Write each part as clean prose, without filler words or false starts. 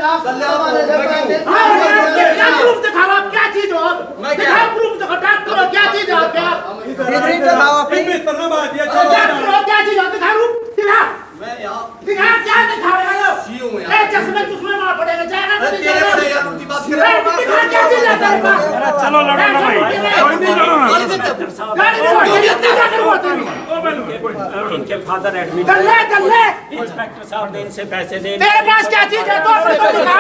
Proof दिखाओ आप क्या चीज हो दिखाओ प्रूफ दिखाओ डॉक्टर हो क्या चीज हो आप क्या चीज हो दिखाओ दिखा दिखा क्या दिखा रहे हो चश्मे चुश्मे मार पड़ेगा जाएगा क्या चीज है तेरे पास चलो लड़ो ना भाई कोई नहीं लड़ो इनके फादर एडमिट गल्ले गल्ले इंस्पेक्टर साहब ने इनसे पैसे ले तेरे पास क्या चीज है तो अपने को दिखा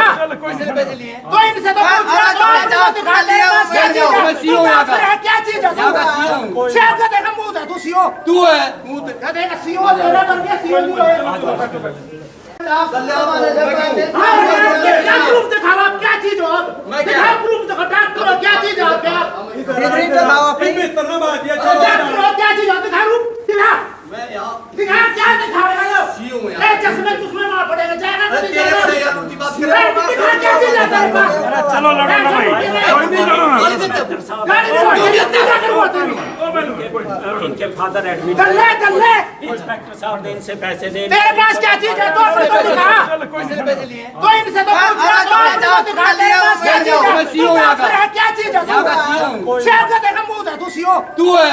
तो इनसे तो पूछ रहा तो दिखा तेरे पास क्या चीज है क्या चीज है शेर का देखा मुंह है तू सीओ तू है क्या देखा सीओ मेरा करके सीओ नहीं क्या प्रूफ दिखाओ आप क्या चीज हो दिखाओ प्रूफ दिखाओ डॉक्टर हो क्या चीज हो आप डॉक्टर हो क्या चीज हो दिखाओ दिखा दिखा क्या दिखा रहे हो चश्मे चुश्मे मार पड़ेगा जाएगा क्या चीज है तेरे पास चलो लड़ो ना भाई कोई नहीं लड़ो इनके फादर एडमिट गल्ले गल्ले इंस्पेक्टर साहब ने इनसे पैसे ले तेरे पास क्या चीज है तो अपने को दिखा तो इनसे तो पूछ रहा तो दिखा तेरे पास क्या चीज है क्या चीज है शेर का देखा मुंह है तू सीओ तू है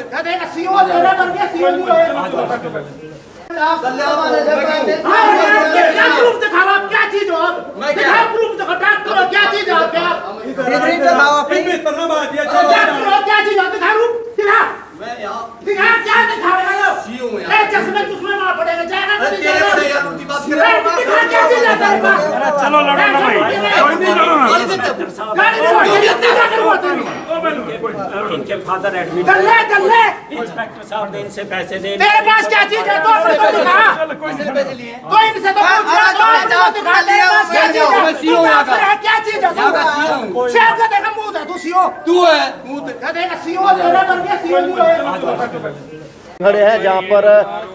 क्या देखा सीओ मेरा करके सीओ नहीं क्या प्रूफ दिखाओ आप क्या चीज हो दिखाओ प्रूफ दिखाओ डॉक्टर हो क्या चीज है आप डॉक्टर हो क्या चीज हो दिखाओ दिखा दिखा क्या दिखा रहे हो चश्मे चुश्मे मार पड़ेगा जाएगा क्या चीज है तेरे पास चलो लड़ो ना भाई कोई नहीं लड़ो इनके फादर एडमिट गल्ले गल्ले इंस्पेक्टर साहब ने इनसे पैसे ले तेरे पास क्या चीज है तो अपने को दिखा तो इनसे तो पूछ रहा तो दिखा तेरे पास क्या चीज है क्या चीज है शेर का देखा मुंह है तू सीओ तू है क्या देखा सीओ मेरा करके सीओ नहीं खड़े हैं जहाँ पर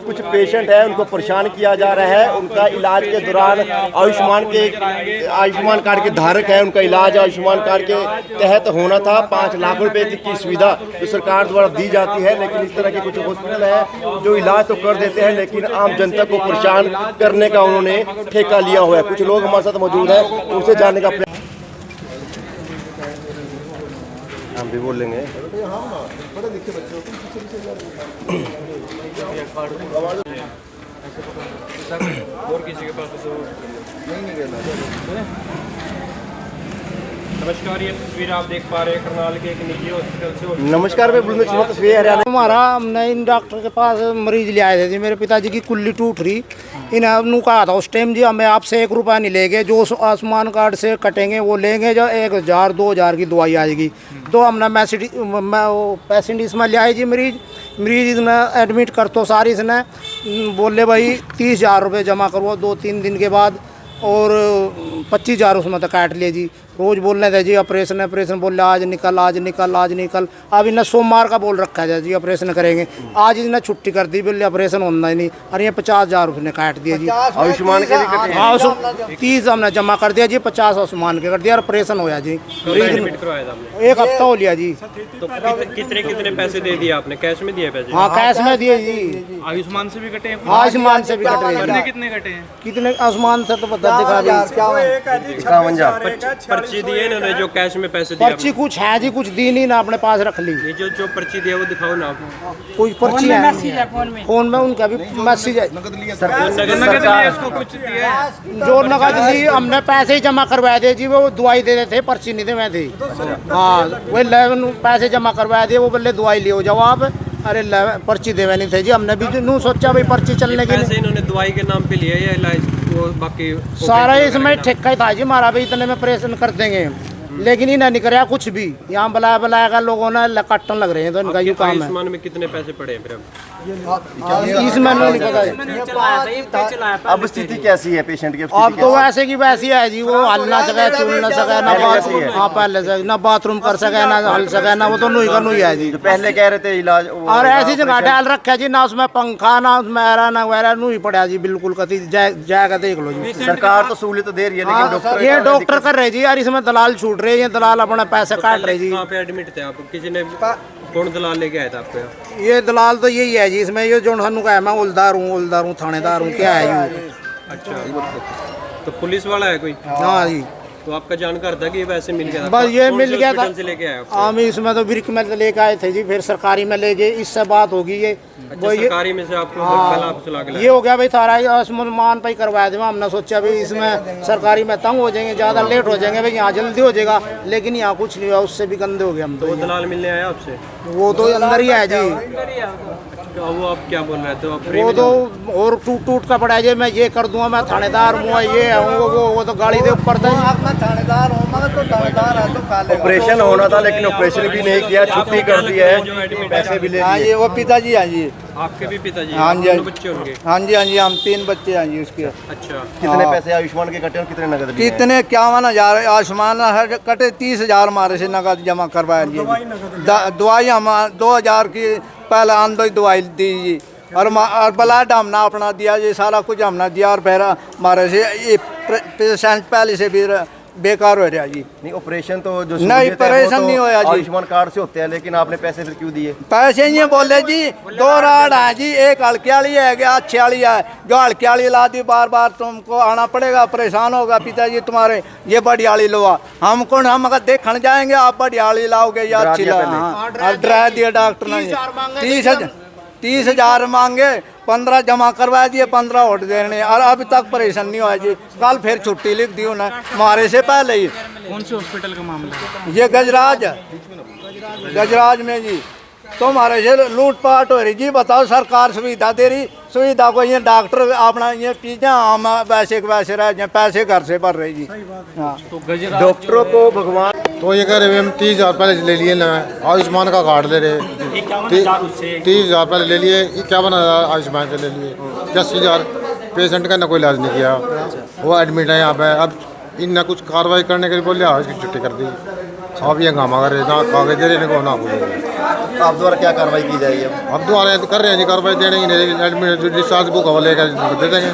कुछ पेशेंट हैं उनको परेशान किया जा रहा है। उनका इलाज के दौरान आयुष्मान कार्ड के धारक है, उनका इलाज आयुष्मान कार्ड के तहत होना था। 5 लाख रुपए की सुविधा जो सरकार द्वारा दी जाती है, लेकिन इस तरह के कुछ हॉस्पिटल है जो इलाज तो कर देते हैं लेकिन आम जनता को परेशान करने का उन्होंने ठेका लिया हुआ है। कुछ लोग हमारे साथ मौजूद हैं, उनसे जानने का हम भी बोल लेंगे। और किसी के पास तो नमस्कार, ये तस्वीर आप देख पा रहे हैं करनाल के एक निजी हॉस्पिटल से। नमस्कार, मैं बुलंदशहर तस्वीर हरियाणा। हमारा हमने इन डॉक्टर के पास मरीज ले आए थे जी। मेरे पिताजी की कुल्ली टूट रही, इन्होंने कहा था उस टाइम जी हमें आपसे 1 रुपया नहीं लेंगे, जो आयुष्मान कार्ड से कटेंगे वो लेंगे, जो 1000 2000 की दवाई आएगी। तो हमने पेशेंट इसमें ले आए जी। मरीज इसने एडमिट कर तो सारी इसने बोले भाई 30,000 रुपये जमा करवाओ 2-3 दिन के बाद, और 25,000 उसमें तो काट लिए जी। रोज़ बोल रहे थे जी ऑपरेशन बोल रहे आज निकल। अब इन्हें सोमवार का बोल रखा है जी ऑपरेशन करेंगे। आज इन्हें छुट्टी कर दी, बोले ऑपरेशन होना ही नहीं। और ये 50,000 रुपये ने काट दिया जी। आयुष्मान के लिए हाँ 30 हमने जमा कर दिया जी, 50 आयुष्मान के कर दिया और ऑपरेशन होया जी। एक हफ्ता हो लिया जी। तो कितने पैसे दे दिए आपने? कैश में दिए पैसे? हाँ कैश में दिए जी। आयुष्मान से भी कटे हैं? आयुष्मान से भी कट रहे हैं। कितने कटे हैं? कितने आयुष्मान से तो पता दिखा दी। पर्ची दी है इन्होंने जो कैश में पैसे दिए? पर्ची कुछ है जी, कुछ दी नहीं ना, अपने पास रख ली। ये जो पर्ची दी है वो दिखाओ ना आप। कोई पर्ची है फोन में उनका भी मैसेज है। इसको कुछ दिया है? जो नकद ली हमने पैसे ही जमा करवाए थे जी, वो दवाई दे देते, पर्ची नहीं दे मैं थी। हाँ वही 11 पैसे जमा करवाए थे, वो बोले दवाई लियो जाओ आप। अरे पर्ची देवे नहीं थे जी। हमने भी नू सोचा भाई पर्ची चलने के पैसे इन्होंने दवाई के नाम पे लिए या इलाज वो बाकी सारा इसमें ठेका ही था जी हमारा भी, इतने में ऑपरेशन कर देंगे, लेकिन इन्हें नहीं कराया कुछ भी। यहाँ बुलाया का लोगों ने कट्टन लग रहे हैं, तो इनका ये काम है। आयुष्मान में कितने पैसे पड़े हैं फिर अब? इसमें नहीं पता। अब स्थिति कैसी है पेशेंट की? अब तो वैसे की वैसी है जी, वो हल ना सके, चुन ना सके, ना बाथरूम, हाँ पहले से ना बाथरूम कर सके, ना हल सके, ना वो तो नुई का नुई है जी। जो पहले कह रहे थे इलाज और ऐसी जगह डाल रखा जी, ना उसमें पंखा ना उसमें एरा ना वगैरह, नुई पड़ा जी बिल्कुल। कति जाएगा देख लो जी। सरकार तो सहूलियत दे रही है, लेकिन डॉक्टर ये डॉक्टर कर रहे जी यार, इसमें दलाल छूट रहे हैं, दलाल अपना पैसे काट रहे जी। कहाँ पे एडमिट थे आप? किसी ने कौन दलाल लेके आया था आपको यहाँ? ये दलाल तो यही है जी, इसमें ये जो सानू कहा मैं हौलदार हूँ थानेदार हूँ, क्या है ये? अच्छा तो पुलिस वाला है कोई? हाँ जी, तो आपका जानकार था कि ये वैसे मिल गया था? बस ये कौन मिल से गया था। हॉस्पिटल से लेके आए आपको? हम इसमें तो ब्रिक में लेके आए थे जी, फिर सरकारी में ले गए, इससे बात होगी ये। अच्छा, सरकारी में से आपको कल आप चला के लाए? ये हो गया भाई थारा आसमान पे ही करवाया थे। हमने सोचा भाई इसमें सरकारी में तंग हो जाएंगे, ज़्यादा लेट हो जाएंगे भाई, यहाँ जल्दी हो जाएगा, लेकिन यहाँ कुछ नहीं हुआ, उससे भी गंदे हो गए हम तो तो। दलाल मिलने आया आपसे? वो तो अंदर ही है जी, तो वो आप क्या बोल रहे थे? आप फ्री वो में तो और टूट का पड़ा है जी, मैं ये कर दूंगा, मैं थानेदार हूँ, ये हूँ, वो तो गाड़ी के ऊपर था। थानेदार हो मगर तो थानेदार है तो काले ऑपरेशन होना था लेकिन ऑपरेशन भी नहीं किया, छुट्टी कर दी है, पैसे भी ले हाँ लिए। जी, वो पिताजी हैं जी। आपके भी पिताजी? हाँ जी, दोनों बच्चे उनके? हाँ जी, हाँ जी, हम 3 बच्चे हैं जी उसके। अच्छा, कितने हाँ। पैसे आयुष्मान के कटे और कितने नगद लिए हैं? कितने 51,000 आयुष्मान हर कटे 30,000 हमारे से नकद जमा करवाया जी। दवाई हम 2,000 की पहले आंदो दवाई दी जी, और ब्लड हमने अपना दिया जी, सारा कुछ हमने दिया, और फिर हमारे से ये पेशेंट पहले से भी बेकार हो रहा जी। नहीं, ऑपरेशन तो जो नहीं, सहूलियत है, वो ऑपरेशन तो नहीं होया जी। आयुष्मान कार्ड से होते हैं, लेकिन आपने पैसे फिर क्यों दिए? पैसे ये बोले जी 2 राड है जी, एक हल्के वाली है, एक अच्छी वाली है। जो हल्के वाली ला दी, बार बार तुमको आना पड़ेगा, परेशान होगा पिताजी तुम्हारे, ये बड़ी वाली लो। हम कौन, हम अगर देखने जाएंगे, आप बड़ी वाली लाओगे या डरा अच्छी दिया ला? पहले। हाँ, और डरा दिया डॉक्टर ने। 30,000 मांगे, 15 जमा करवा दिए, 15 उठ देने, और अभी तक परेशान नहीं हुआ जी। कल फिर छुट्टी लिख दी उन्हें हमारे से पहले ही। कौन से हॉस्पिटल का मामला है? ये गजराज है, गजराज में जी। तो हमारे से लूटपाट हो रही जी। बताओ, सरकार सुविधा दे रही, सुविधा को ये डॉक्टर अपना ये चीज़ें हम वैसे के वैसे रह जाए, पैसे घर से भर रहे जी। हाँ, डॉक्टरों को भगवान तो ये कह रहे हम 30,000 पहले ले लिए ना, आयुष्मान का कार्ड ले रहे 30,000 पहले ले लिए, 51,000 आयुष्मान से ले लिए, 10,000 पेशेंट का ना कोई इलाज नहीं किया, वो एडमिट है यहाँ पे। अब इन कुछ कार्रवाई करने के लिए बोले उसकी छुट्टी कर दी। अब ये हंगामा कर रहे, ना कागज दे रहे ना कुछ। आप द्वारा क्या कार्रवाई की जाएगी? अब दोबारा कर रहे हैं जी, कार्रवाई दे रहे हैं, एडमिट डिस्चार्ज बुक हवा लेकर दे देंगे।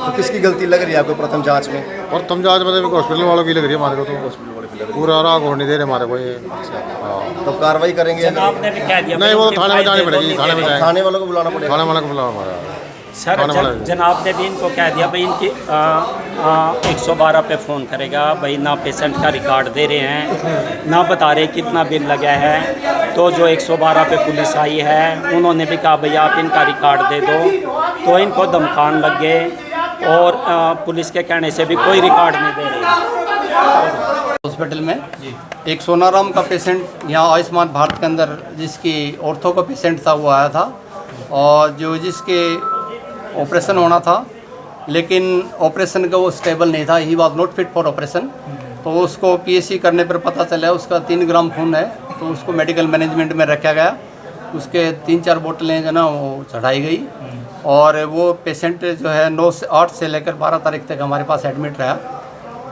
तो किसकी गलती लग रही है आपको प्रथम जांच में? और तुम जाँच मतलब हॉस्पिटल वालों की लग रही है हमारे को, तो पूरा राग होने दे रहे हमारे को ये। तो कार्रवाई करेंगे? आपने भी कह दिया नहीं, वो थाने में जानी पड़ेगी, थाने में जाएंगे, थाने वालों को बुलाना पड़ेगा। थाने वाले को बुलाना हमारा। सर, जनाब ने भी इनको कह दिया भाई इनकी 112 पे फ़ोन करेगा भाई, ना पेशेंट का रिकॉर्ड दे रहे हैं, ना बता रहे कितना बिल लगा है। तो जो 112 पे पुलिस आई है, उन्होंने भी कहा भाई आप इनका रिकॉर्ड दे दो, तो इनको धमकान लग गए, और पुलिस के कहने से भी कोई रिकॉर्ड नहीं दे रहे। हॉस्पिटल में एक सोनाराम का पेशेंट यहाँ आयुष्मान भारत के अंदर, जिसकी ऑर्थो का पेशेंट था, वो आया था, और जो जिसके ऑपरेशन होना था, लेकिन ऑपरेशन का वो स्टेबल नहीं था, he was not fit for operation. तो उसको पीएससी करने पर पता चला उसका 3 ग्राम खून है, तो उसको मेडिकल मैनेजमेंट में रखा गया। उसके 3-4 बोतलें जो ना वो चढ़ाई गई, और वो पेशेंट जो है 8 से लेकर 12 तारीख तक हमारे पास एडमिट रहा।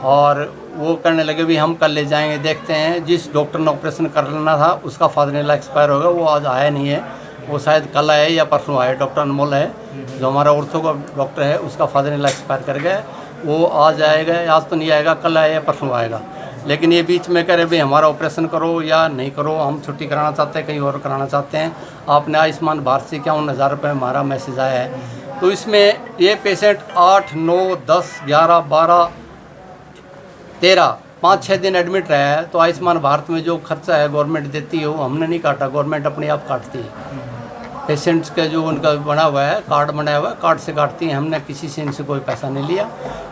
और वो करने लगे भी हम कल ले जाएंगे, देखते हैं। जिस डॉक्टर ने ऑपरेशन करना था उसका फादर एक्सपायर हो गया, वो आज आया नहीं है, वो शायद कल आए या परसों आए। डॉक्टर अनमोल है जो हमारा ऑर्थो का डॉक्टर है, उसका फादर एक्सपायर कर गया, वो आज आएगा, आज तो नहीं आएगा, कल आएगा या परसों आएगा। लेकिन ये बीच में कह रहे भाई हमारा ऑपरेशन करो या नहीं करो, हम छुट्टी कराना चाहते हैं, कहीं और कराना चाहते हैं। आपने आयुष्मान भारत से 51,000 रुपये हमारा मैसेज आया है। तो इसमें ये पेशेंट 8, 9, 10, 11, 12, 13 5-6 दिन एडमिट रहा है। तो आयुष्मान भारत में जो खर्चा है गवर्नमेंट देती है, वो हमने नहीं काटा, गवर्नमेंट अपने आप काटती है। पेशेंट्स का जो उनका बना हुआ है, कार्ड बनाया हुआ है, कार्ड से काटती हैं, हमने किसी से इनसे कोई पैसा नहीं लिया।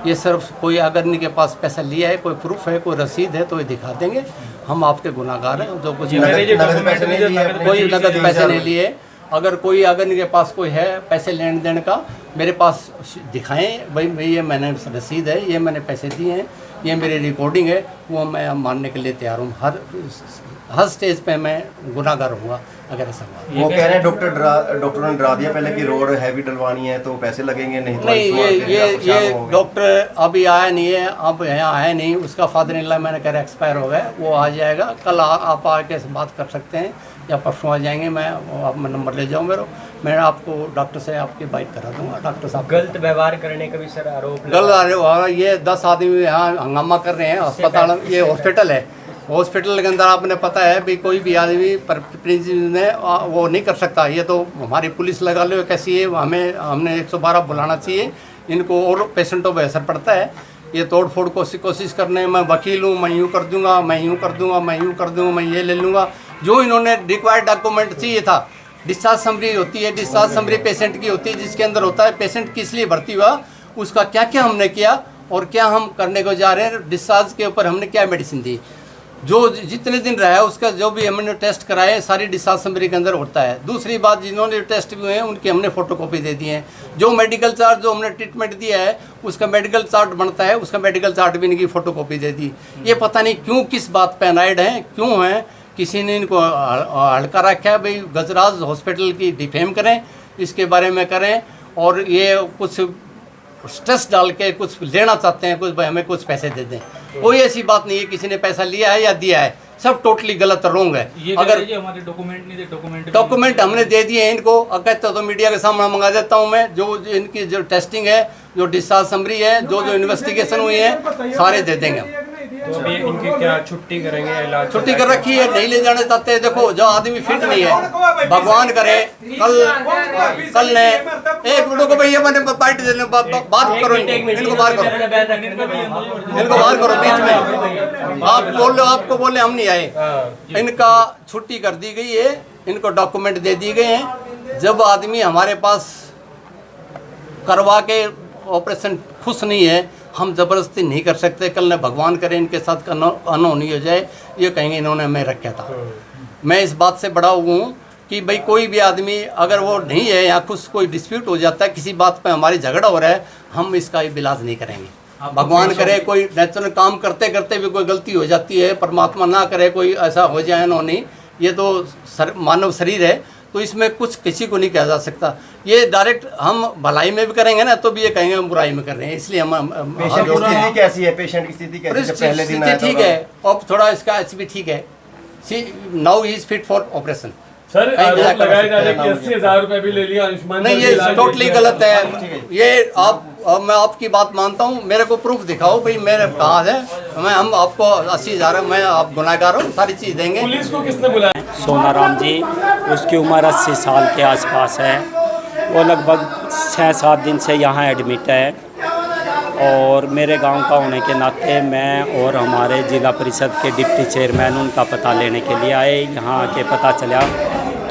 ये सिर्फ कोई अगर इनके पास पैसा लिया है, कोई प्रूफ है, कोई रसीद है, तो ये दिखा देंगे, हम आपके गुनाहगार हैं। जो कुछ नगद पैसे नहीं लिए अपने? कोई नगद पैसे नहीं लिए। अगर कोई अगर इनके पास कोई है पैसे लेन देन का, मेरे पास दिखाएं भाई ये मैंने रसीद है, ये मैंने पैसे दिए हैं, ये मेरी रिकॉर्डिंग है, वो मैं मानने के लिए तैयार हूँ। हर स्टेज पे मैं गुनाहगार हुआ अगर ऐसा हुआ। वो कह रहे हैं डॉक्टर ने डरा दिया पहले कि रोड हैवी डलवानी है तो पैसे लगेंगे, नहीं तो ये डॉक्टर अभी आया नहीं है, अब यहाँ आया नहीं। उसका फादर इन लॉ मैंने कह एक्सपायर हो गया, वो आ जाएगा। कल आप आके बात कर सकते हैं या परसों आ जाएंगे। मैं आप नंबर ले जाऊँ मेरा, मैं आपको डॉक्टर से आपकी बाइट करा दूंगा। डॉक्टर साहब गलत व्यवहार करने का भी सर आरोप गलत, ये 10 आदमी यहाँ हंगामा कर रहे हैं अस्पताल, ये हॉस्पिटल है। हॉस्पिटल के अंदर आपने पता है भी कोई भी आदमी प्रिंसिपल में वो नहीं कर सकता। ये तो हमारी पुलिस लगा लो कैसी है, हमने 112 बुलाना चाहिए इनको और पेशेंटों पर असर पड़ता है। ये तोड़ फोड़ कोशिश करने, मैं वकील हूँ, मैं यूँ कर दूंगा, मैं यूँ कर दूंगा, मैं यूँ कर दूंगा, मैं ये ले लूँगा। जो इन्होंने रिक्वायर्ड डॉक्यूमेंट चाहिए था, डिस्चार्ज समरी होती है, डिस्चार्ज समरी पेशेंट की होती है, जिसके अंदर होता है पेशेंट किस लिए भर्ती हुआ, उसका क्या क्या हमने किया और क्या हम करने को जा रहे हैं, डिस्चार्ज के ऊपर हमने क्या मेडिसिन दी, जो जितने दिन रहा है उसका जो भी हमने टेस्ट कराए सारी डिस्चार्ज समरी के अंदर होता है। दूसरी बात, जिन्होंने टेस्ट हुए हैं उनकी हमने फोटोकॉपी दे दी है। जो मेडिकल चार्ट जो हमने ट्रीटमेंट दिया है उसका मेडिकल चार्ट बनता है, उसका मेडिकल चार्ट भी इनकी फोटोकॉपी दे दी। ये पता नहीं क्यों, किस बात पे अनाइड हैं, क्यों हैं, किसी ने इनको हल्का रखा है। भाई गजराज हॉस्पिटल की डिफेम करें, इसके बारे में करें, और ये कुछ स्ट्रेस डाल के कुछ लेना चाहते हैं, कुछ भाई हमें कुछ पैसे दे दें। कोई ऐसी बात नहीं है किसी ने पैसा लिया है या दिया है, सब टोटली गलत रोंग है। अगर हमारे डॉक्यूमेंट नहीं दे, डॉक्यूमेंट हमने दे दिए हैं इनको, अगर तो मीडिया के सामने मंगा देता हूँ मैं। जो इनकी जो टेस्टिंग है, जो डिस्चार्ज समरी है, जो इन्वेस्टिगेशन हुई है, सारे दे देंगे। तो अभी इनकी क्या छुट्टी करेंगे, इलाज छुट्टी कर रखी है, नहीं ले जाने चाहते हैं। देखो जो आदमी फिट नहीं है, भगवान करे कल ने एक मिनट को भैया मैंने पार्टी देने बात करो, इनको बाहर करो, इनको बाहर करो बीच में। आप बोल लो, आपको बोले हम नहीं आए। इनका छुट्टी कर दी गई है, इनको डॉक्यूमेंट दे दिए गए हैं। जब आदमी हमारे पास करवा के ऑपरेशन खुश नहीं है, हम ज़बरदस्ती नहीं कर सकते। कल ने भगवान करे इनके साथ अनहोनी हो जाए, ये कहेंगे इन्होंने हमें रखा था। मैं इस बात से बड़ा हुआ हूँ कि भाई कोई भी आदमी अगर वो नहीं है या कुछ कोई डिस्प्यूट हो जाता है, किसी बात पे हमारी झगड़ा हो रहा है, हम इसका इलाज नहीं करेंगे। भगवान करे कोई नेचुरल काम करते करते भी कोई गलती हो जाती है, परमात्मा ना करे कोई ऐसा हो जाए अनहोनी, ये तो मानव शरीर है, तो इसमें कुछ किसी को नहीं कहा जा सकता। ये डायरेक्ट हम भलाई में भी करेंगे ना तो भी ये कहेंगे हम बुराई में कर रहे हैं, इसलिए हम पेशेंट की स्थिति कैसी है? पेशेंट की स्थिति कैसी है? पहले दिन आया था ठीक है, अब थोड़ा इसका भी ठीक है। Now he is fit for operation. Sir आरोप लगाया जा रहा है कि 80,000 रुपए भी ले लिया आयुष्मान। नहीं, ये टोटली गलत है। ये मैं आपकी बात मानता हूँ, मेरे को प्रूफ दिखाओ भाई मेरे कहाँ है। हम आपको 80,000 मैं आप गुनाहगार हूँ, सारी चीज़ देंगे। पुलिस को किसने बुलाया? सोनाराम जी, उसकी उम्र 80 साल के आसपास है। वो लगभग 6-7 दिन से यहाँ एडमिट है, और मेरे गांव का होने के नाते मैं और हमारे जिला परिषद के डिप्टी चेयरमैन उनका पता लेने के लिए आए। यहाँ आके पता चला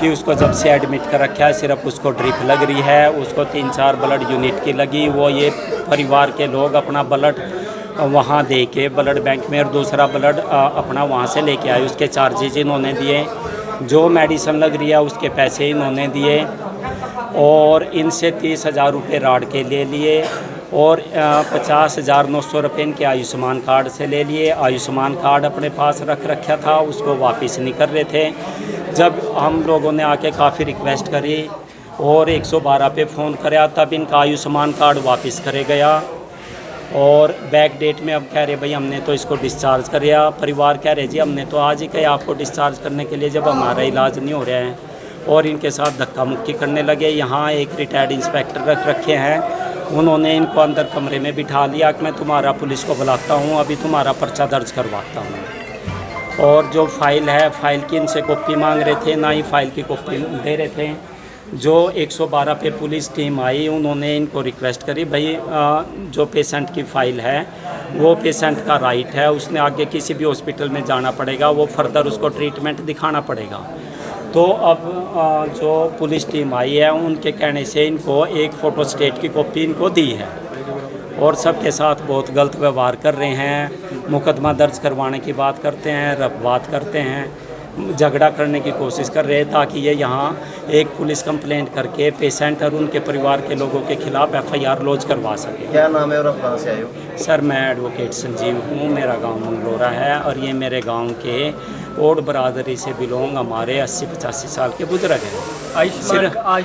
कि उसको जब से एडमिट कर रखा है, सिर्फ उसको ड्रिप लग रही है, उसको 3-4 ब्लड यूनिट की लगी। वो ये परिवार के लोग अपना ब्लड वहाँ दे के ब्लड बैंक में, और दूसरा ब्लड अपना वहाँ से लेके आए। उसके चार्जेज इन्होंने दिए, जो मेडिसिन लग रही है उसके पैसे इन्होंने दिए, और इनसे 30,000 रुपये राड के ले लिए, और 50,900 रुपये इनके आयुष्मान कार्ड से ले लिए। आयुष्मान कार्ड अपने पास रखा था, उसको वापस नहीं कर रहे थे। जब हम लोगों ने आके काफ़ी रिक्वेस्ट करी और 112 पे फ़ोन कराया, तब इनका आयुष्मान कार्ड वापस करे गया। और बैक डेट में अब कह रहे भाई हमने तो इसको डिस्चार्ज कराया। परिवार कह रहे जी हमने तो आज ही कहा आपको डिस्चार्ज करने के लिए, जब हमारा इलाज नहीं हो रहा है। और इनके साथ धक्का मुक्की करने लगे। यहाँ एक रिटायर्ड इंस्पेक्टर रखे हैं, उन्होंने इनको अंदर कमरे में बिठा लिया कि मैं तुम्हारा पुलिस को बुलाता हूँ, अभी तुम्हारा पर्चा दर्ज करवाता हूँ। और जो फाइल है, फाइल की इनसे कॉपी मांग रहे थे, ना ही फाइल की कॉपी दे रहे थे। जो 112 पे पुलिस टीम आई, उन्होंने इनको रिक्वेस्ट करी भाई जो पेशेंट की फ़ाइल है वो पेशेंट का राइट है, उसने आगे किसी भी हॉस्पिटल में जाना पड़ेगा, वो फर्दर उसको ट्रीटमेंट दिखाना पड़ेगा। तो अब जो पुलिस टीम आई है उनके कहने से इनको एक फ़ोटोस्टेट की कॉपी इनको दी है, और सबके साथ बहुत गलत व्यवहार कर रहे हैं। मुकदमा दर्ज करवाने की बात करते हैं, बात करते हैं, झगड़ा करने की कोशिश कर रहे हैं, ताकि ये यहाँ एक पुलिस कंप्लेंट करके पेशेंट और उनके परिवार के लोगों के खिलाफ FIR लॉन्च करवा सके। क्या नाम है और आप कहाँ से आए हो? सर मैं एडवोकेट संजीव हूँ, मेरा गांव मंगलोरा है, और ये मेरे गांव के ओड बरादरी से बिलोंग हमारे 80-85 साल के बुजुर्ग हैं।